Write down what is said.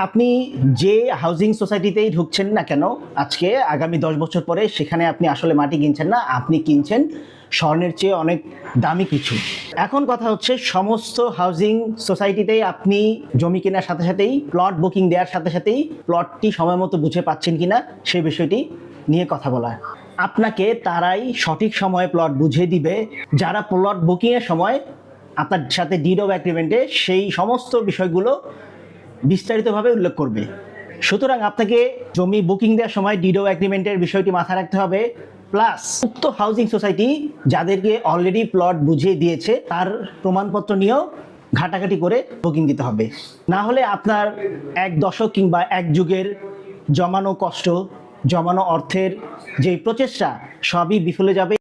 আপনি যে হাউজিং সোসাইটিতেই ঢুকছেন না কেন আজকে আগামী 10 বছর পরে সেখানে আপনি আসলে মাটি কিনছেন না, আপনি কিনছেন স্বর্ণের চেয়ে অনেক দামি কিছু। এখন কথা হচ্ছে সমস্ত হাউজিং সোসাইটিতেই আপনি জমি কেনার সাথে সাথেই প্লট বুকিং দেওয়ার সাথে সাথেই প্লটটি সময় মতো বুঝে পাচ্ছেন কিনা সেই বিষয়টি নিয়ে কথা বলা। আপনাকে তারাই সঠিক সময়ে প্লট বুঝিয়ে দিবে যারা প্লট বুকিংয়ের সময় আপনার সাথে ডিড অফ এগ্রিমেন্টে সেই সমস্ত বিষয়গুলো বিস্তারিতভাবে উল্লেখ করবে। সুতরাং আপনাকে জমি বুকিং দেওয়ার সময় ডিড অফ এগ্রিমেন্টের বিষয়টি মাথায় রাখতে হবে, প্লাস উক্ত হাউজিং সোসাইটি যাদেরকে অলরেডি প্লট বুঝিয়ে দিয়েছে তার প্রমাণপত্র নিয়েও ঘাটাঘাটি করে বুকিং দিতে হবে। না হলে আপনার এক দশক কিংবা এক যুগের জমানো কষ্ট, জমানো অর্থের যে প্রচেষ্টা সবই বিফলে যাবে।